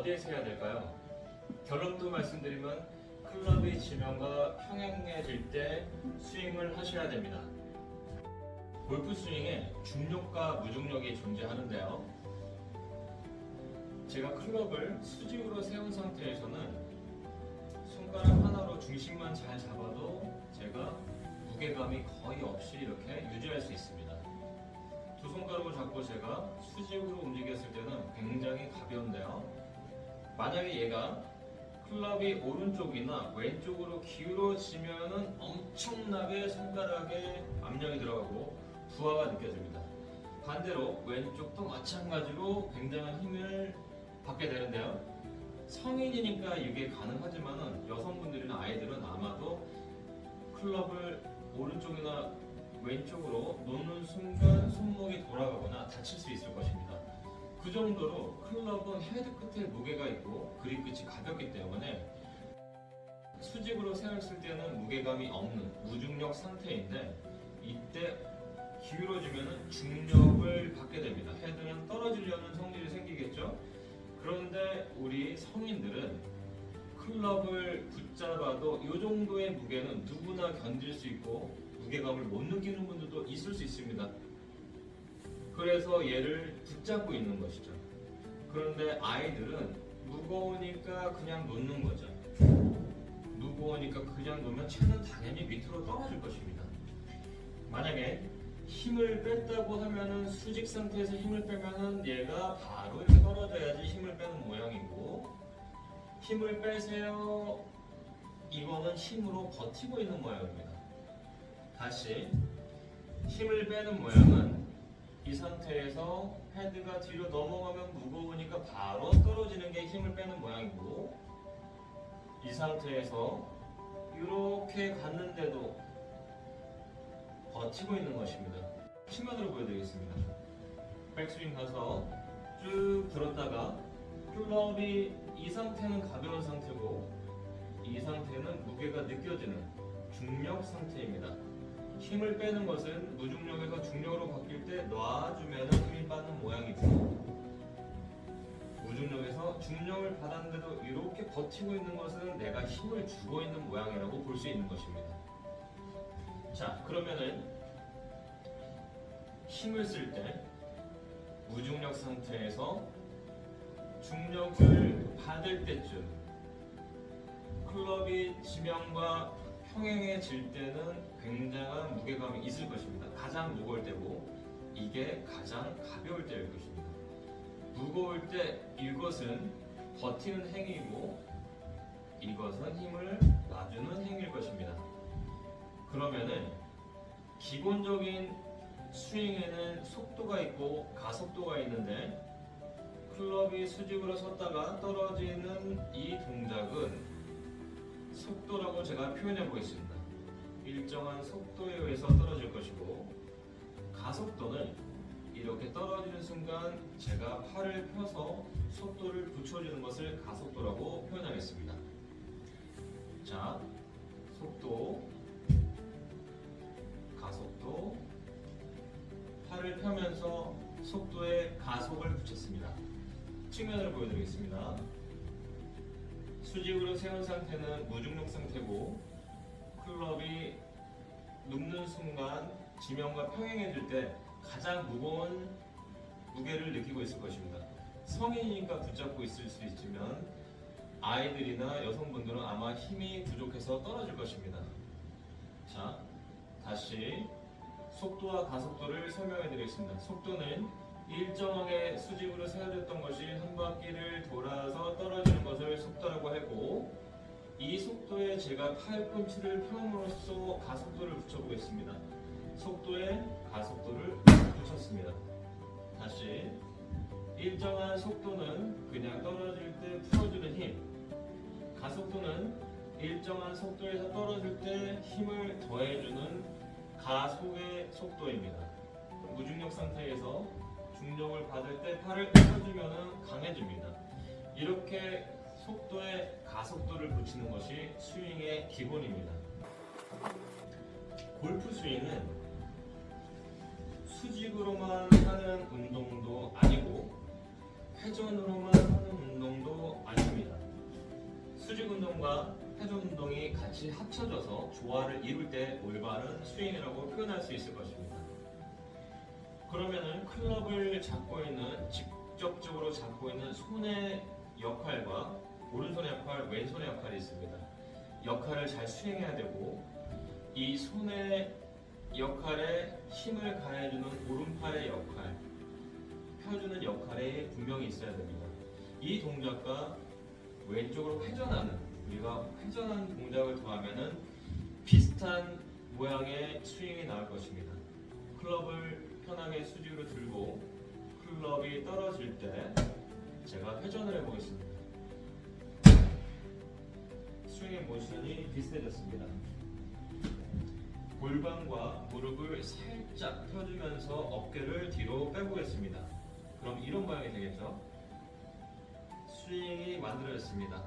어디에서 해야 될까요? 결론도 말씀드리면 클럽의 지면과 평행해질 때 스윙을 하셔야 됩니다. 골프 스윙에 중력과 무중력이 존재하는데요. 제가 클럽을 수직으로 세운 상태에서는 손가락 하나로 중심만 잘 잡아도 제가 무게감이 거의 없이 이렇게 유지할 수 있습니다. 두 손가락을 잡고 제가 수직으로 움직였을 때는 굉장히 가벼운데요. 만약에 얘가 클럽이 오른쪽이나 왼쪽으로 기울어지면은 엄청나게 손가락에 압력이 들어가고 부하가 느껴집니다. 반대로 왼쪽도 마찬가지로 굉장한 힘을 받게 되는데요. 성인이니까 이게 가능하지만은 여성분들이나 아이들은 아마도 클럽을 오른쪽이나 왼쪽으로 놓는 순간 손목이 돌아가거나 다칠 수 있을 것입니다. 그 정도로 클럽은 헤드 끝에 무게가 있고 그립 끝이 가볍기 때문에 수직으로 세웠을 때는 무게감이 없는 무중력 상태인데 이때 기울어지면 중력을 받게 됩니다. 헤드는 떨어지려는 성질이 생기겠죠. 그런데 우리 성인들은 클럽을 붙잡아도 이 정도의 무게는 누구나 견딜 수 있고 무게감을 못 느끼는 분들도 있을 수 있습니다. 그래서 얘를 붙잡고 있는 것이죠. 그런데 아이들은 무거우니까 그냥 놓는 거죠. 무거우니까 그냥 놓으면 채는 당연히 밑으로 떨어질 것입니다. 만약에 힘을 뺐다고 하면은 수직 상태에서 힘을 빼면은 얘가 바로 이렇게 떨어져야지 힘을 빼는 모양이고, 힘을 빼세요. 이거는 힘으로 버티고 있는 모양입니다. 다시 힘을 빼는 모양은 이 상태에서 헤드가 뒤로 넘어가면 무거우니까 바로 떨어지는 게 힘을 빼는 모양이고, 이 상태에서 이렇게 갔는데도 버티고 있는 것입니다. 측면으로 보여드리겠습니다. 백스윙 가서 쭉 들었다가 클럽이 이 상태는 가벼운 상태고 이 상태는 무게가 느껴지는 중력 상태입니다. 힘을 빼는 것은 무중력에서 중력으로 바뀔 때 놔주면 힘이 빠는 모양이고, 무중력에서 중력을 받았는데도 이렇게 버티고 있는 것은 내가 힘을 주고 있는 모양이라고 볼 수 있는 것입니다. 자, 그러면은 힘을 쓸 때 무중력 상태에서 중력을 받을 때쯤 클럽이 지면과 평행해질 때는 굉장한 무게감이 있을 것입니다. 가장 무거울 때고 이게 가장 가벼울 때일 것입니다. 무거울 때 이것은 버티는 행위이고 이것은 힘을 놔주는 행위일 것입니다. 그러면은 기본적인 스윙에는 속도가 있고 가속도가 있는데 클럽이 수직으로 섰다가 떨어지는 이 동작은 속도라고 제가 표현해 보겠습니다. 일정한 속도에 의해서 떨어질 것이고, 가속도는 이렇게 떨어지는 순간 제가 팔을 펴서 속도를 붙여주는 것을 가속도라고 표현하겠습니다. 자, 속도, 가속도, 팔을 펴면서 속도에 가속을 붙였습니다. 측면을 보여드리겠습니다. 수직으로 세운 상태는 무중력 상태고 클럽이 눕는 순간 지면과 평행해질 때 가장 무거운 무게를 느끼고 있을 것입니다. 성인이니까 붙잡고 있을 수 있지만 아이들이나 여성분들은 아마 힘이 부족해서 떨어질 것입니다. 자, 다시 속도와 가속도를 설명해 드리겠습니다. 속도는 일정하게 수직으로 세워졌던 것이 한 바퀴를 돌아서 떨어지는 것을 속도라고 했고, 이 속도에 제가 팔꿈치를 펴므로써 가속도를 붙여보겠습니다. 속도에 가속도를 붙였습니다. 다시 일정한 속도는 그냥 떨어질 때 풀어주는 힘, 가속도는 일정한 속도에서 떨어질 때 힘을 더해주는 가속의 속도입니다. 무중력 상태에서 중력을 받을 때 팔을 펴주면 강해집니다. 이렇게 속도에 가속도를 붙이는 것이 스윙의 기본입니다. 골프 스윙은 수직으로만 하는 운동도 아니고 회전으로만 하는 운동도 아닙니다. 수직 운동과 회전 운동이 같이 합쳐져서 조화를 이룰 때 올바른 스윙이라고 표현할 수 있을 것입니다. 그러면은 클럽을 잡고 있는, 직접적으로 잡고 있는 손의 역할과 오른손의 역할, 왼손의 역할이 있습니다. 역할을 잘 수행해야 되고, 이 손의 역할에 힘을 가해주는 오른팔의 역할, 펴주는 역할이 분명히 있어야 됩니다. 이 동작과 왼쪽으로 회전하는, 우리가 회전하는 동작을 더하면은 비슷한 모양의 스윙이 나올 것입니다. 클럽을 편하게 수직으로 들고 클럽이 떨어질 때 제가 회전을 해보겠습니다. 스윙의 모션이 비슷해졌습니다. 골반과 무릎을 살짝 펴주면서 어깨를 뒤로 빼보겠습니다. 그럼 이런 모양이 되겠죠? 스윙이 만들어졌습니다.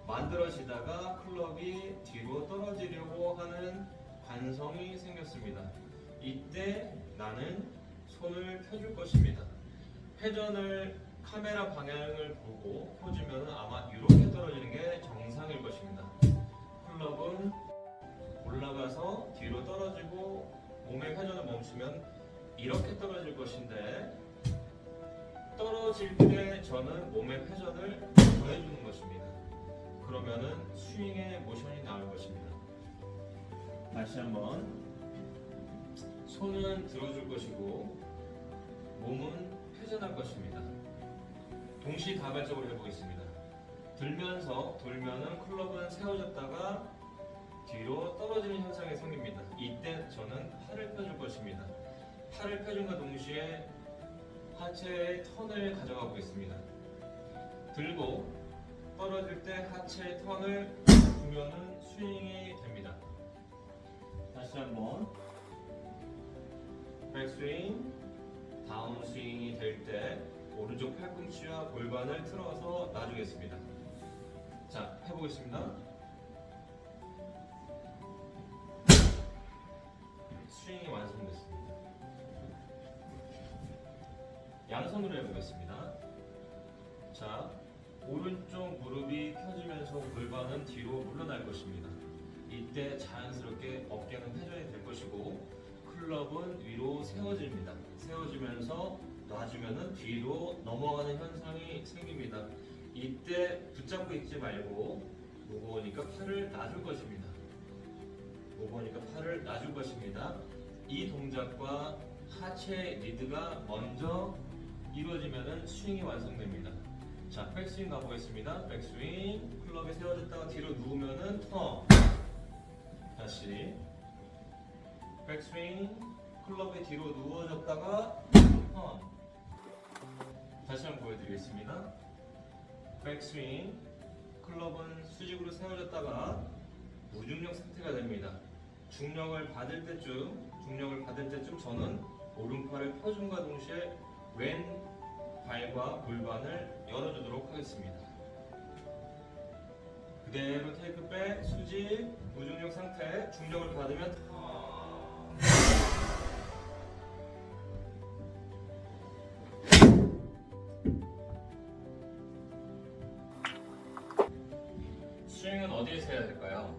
만들어지다가 클럽이 뒤로 떨어지려고 하는 관성이 생겼습니다. 이때 나는 손을 펴줄 것입니다. 회전을 카메라 방향을 보고 펴주면 아마 이렇게 떨어지는 게 정상일 것입니다. 클럽은 올라가서 뒤로 떨어지고 몸의 회전을 멈추면 이렇게 떨어질 것인데, 떨어질 때 저는 몸의 회전을 더해주는 것입니다. 그러면은 스윙의 모션이 나올 것입니다. 다시 한번 손은 들어줄 것이고 몸은 회전할 것입니다. 동시다발적으로 해보겠습니다. 들면서 돌면은 클럽은 세워졌다가 뒤로 떨어지는 현상이 생깁니다. 이때 저는 팔을 펴줄 것입니다. 팔을 펴준과 동시에 하체의 턴을 가져가고 있습니다. 들고 떨어질 때 하체의 턴을 주면은 스윙이 됩니다. 다시 한번 백스윙, 다운스윙이 될 때 오른쪽 팔꿈치와 골반을 틀어서 놔주겠습니다. 자, 해보겠습니다. 스윙이 완성됐습니다. 양손으로 해보겠습니다. 자, 오른쪽 무릎이 펴지면서 골반은 뒤로 물러날 것입니다. 이때 자연스럽게 어깨는 회전이 될 것이고 클럽은 위로 세워집니다. 세워지면서 놔주면은 뒤로 넘어가는 현상이 생깁니다. 이때 붙잡고 있지 말고 무거우니까 팔을 놔줄 것입니다. 무거우니까 팔을 놔줄 것입니다. 이 동작과 하체 리드가 먼저 이루어지면은 스윙이 완성됩니다. 자, 백스윙 가보겠습니다. 백스윙, 클럽이 세워졌다가 뒤로 누우면은 턴. 다시 백스윙, 클럽이 뒤로 누워졌다가 턴. 다시 한번 보여드리겠습니다. 백스윙, 클럽은 수직으로 세워졌다가 무중력 상태가 됩니다. 중력을 받을 때쯤 저는 오른팔을 펴줌과 동시에 왼 발과 골반을 열어주도록 하겠습니다. 그대로 테이크백, 수직, 무중력 상태, 중력을 받으면 스윙은 어디에서 해야 될까요?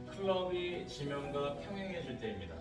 클럽이 지면과 평행해질 때입니다.